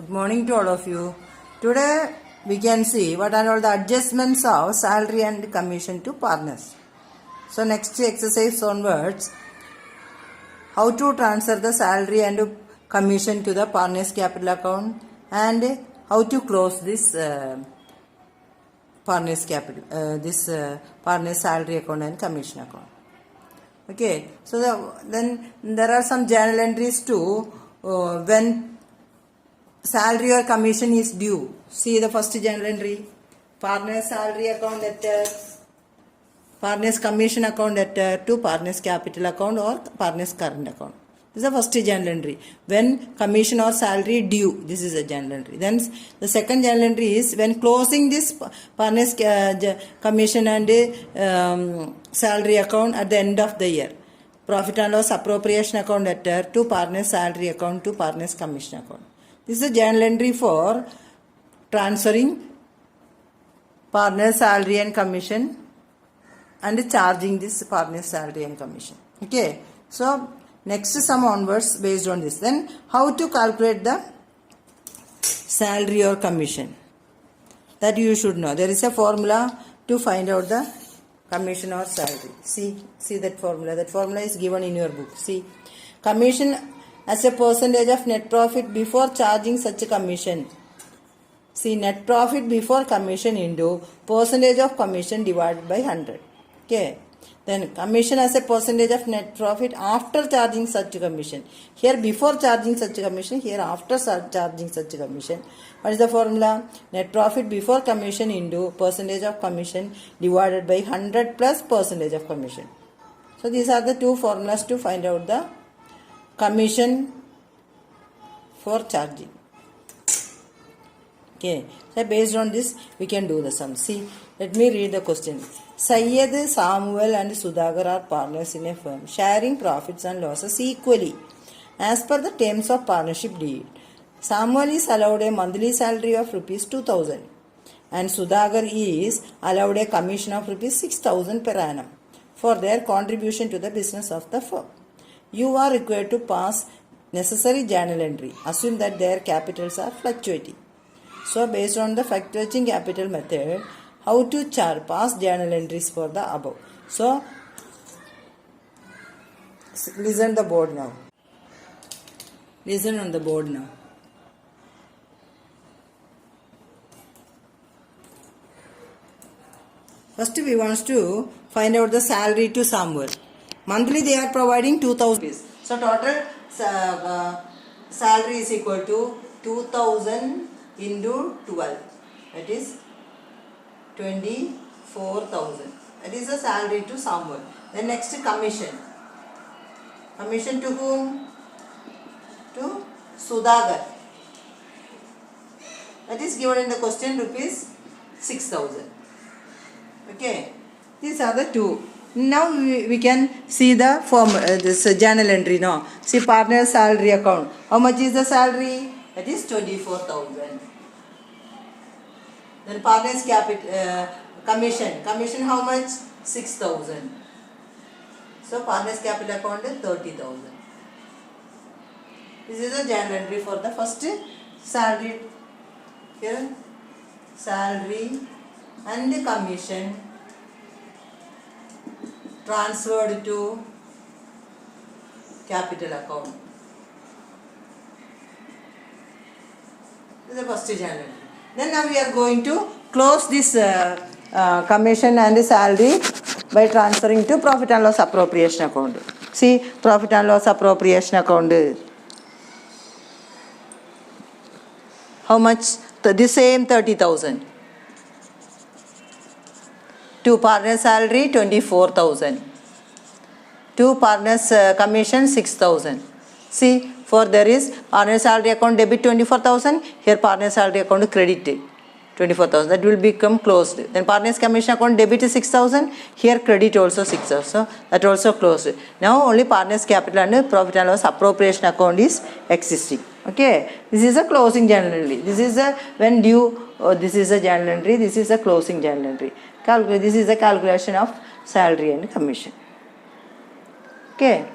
Good morning to all of you. Today we can see what are all the adjustments of salary and commission to partners. So next exercise onwards, how to transfer the salary and commission to the partners capital account and how to close this partners capital, partners salary account and commission account. Okay, so then there are some journal entries too when salary or commission is due. See the first journal entry. Partners salary account letter, partners commission account letter to partners capital account or partners current account. This is the first journal entry. When commission or salary due, this is a journal entry. Then the second journal entry is when closing this partners commission and salary account at the end of the year. Profit and loss appropriation account letter to partners salary account to partners commission account. This is a journal entry for transferring partner salary and commission and charging this partner salary and commission. Okay. So, next sum onwards based on this. Then, how to calculate the salary or commission? That you should know. There is a formula to find out the commission or salary. See that formula. That formula is given in your book. See, commission as a percentage of net profit before charging such a commission. See, net profit before commission into percentage of commission divided by 100. Okay. Then commission as a percentage of net profit after charging such a commission. Here before charging such a commission, here after charging such a commission. What is the formula? Net profit before commission into percentage of commission divided by 100 plus percentage of commission. So these are the two formulas to find out the commission for charging. Okay, so based on this we can do the sum. See, let me read the question. Syed, Samuel and Sudhagar are partners in a firm, sharing profits and losses equally as per the terms of partnership deed. Samuel is allowed a monthly salary of rupees 2000 and Sudhagar is allowed a commission of rupees 6000 per annum for their contribution to the business of the firm. You are required to pass necessary journal entry. Assume that their capitals are fluctuating. So, based on the fluctuating capital method, how to pass journal entries for the above. So, listen the board now. Listen on the board now. First, we want to find out the salary to Samuel. Monthly they are providing 2000 rupees. So total salary is equal to 2000 into 12. That is 24,000. That is the salary to Samuel. Then next commission. Commission to whom? To Sudhagar. That is given in the question rupees 6,000. Okay. These are the two. Now we can see the form, this journal entry now. See partner salary account. How much is the salary? That is 24,000. Then partner's commission. Commission how much? 6,000. So partner's capital account is 30,000. This is the journal entry for the first salary. Here salary and commission transferred to capital account. This is the first journal. Then now we are going to close this commission and salary by transferring to profit and loss appropriation account. See, profit and loss appropriation account. How much? The same 30,000. To partners salary 24,000. To partners commission 6,000. See, for there is partner salary account debit 24,000. Here partner salary account credit 24,000. That will become closed. Then partners commission account debit is 6,000. Here credit also 6,000. So that also closed. Now only partners capital and profit and loss appropriation account is existing. Okay. This is a closing journal entry. This is a when due. This is a journal entry. This is a closing journal entry. This is a calculation of salary and commission. Okay.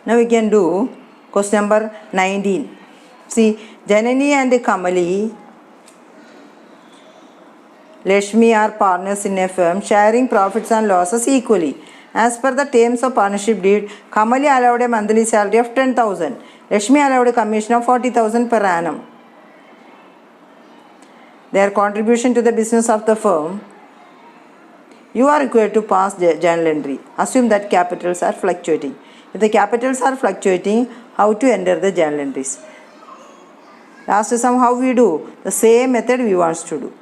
Now we can do question number 19. See, Janani and Kamali, Lakshmi are partners in a firm, sharing profits and losses equally. As per the terms of partnership deed, Kamali allowed a monthly salary of 10,000. Lakshmi allowed a commission of 40,000 per annum. Their contribution to the business of the firm. You are required to pass journal entry. Assume that capitals are fluctuating. If the capitals are fluctuating, how to enter the journal entries? Last sum, how we do? The same method we want to do.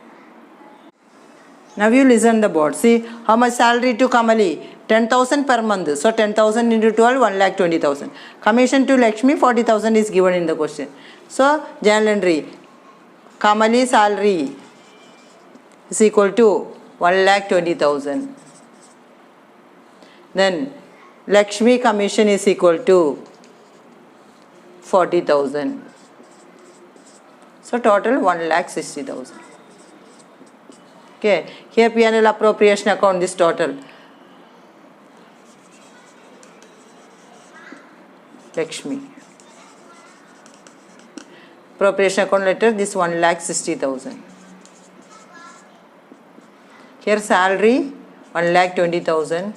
Now you listen the board. See how much salary to Kamali? 10,000 per month. So 10,000 into 12, 1,20,000. Commission to Lakshmi, 40,000 is given in the question. So journal entry. Kamali salary is equal to 1,20,000. Then Lakshmi commission is equal to 40,000. So total 1,60,000. Okay, here P&L appropriation account, this total. Lakshmi. Appropriation account letter, this 1,60,000. Here salary 1,20,000.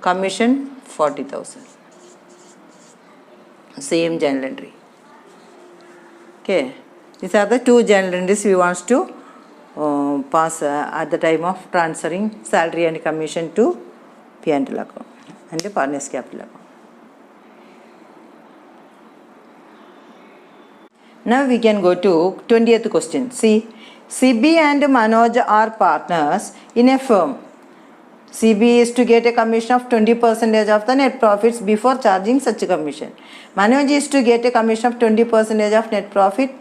Commission 40,000. Same journal entry. Okay, these are the two journal entries we want to pass at the time of transferring salary and commission to P&L account and the partners capital account. Now we can go to 20th question. See, CB and Manoj are partners in a firm. CB is to get a commission of 20% of the net profits before charging such a commission. Manoj is to get a commission of 20% of net profit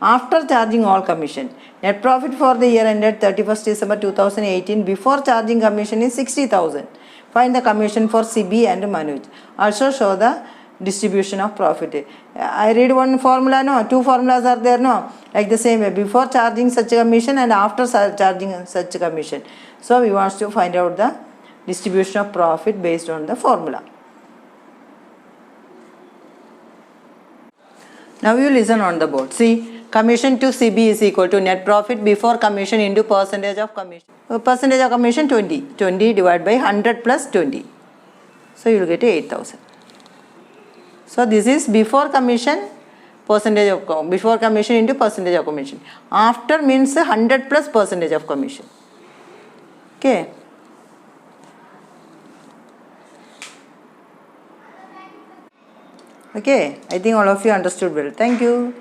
after charging all commission. Net profit for the year ended 31st December 2018 before charging commission is 60,000. Find the commission for CB and Manoj. Also show the distribution of profit. I read one formula, no? Two formulas are there, no? Like the same way, before charging such a commission and after charging such a commission. So we want to find out the distribution of profit based on the formula. Now you listen on the board. See, commission to CB is equal to net profit before commission into percentage of commission. Percentage of commission 20. 20 divided by 100 plus 20. So you will get 8,000. So this is before commission, percentage of before commission into percentage of commission. After means 100 plus percentage of commission. Okay. Okay, I think all of you understood well. Thank you.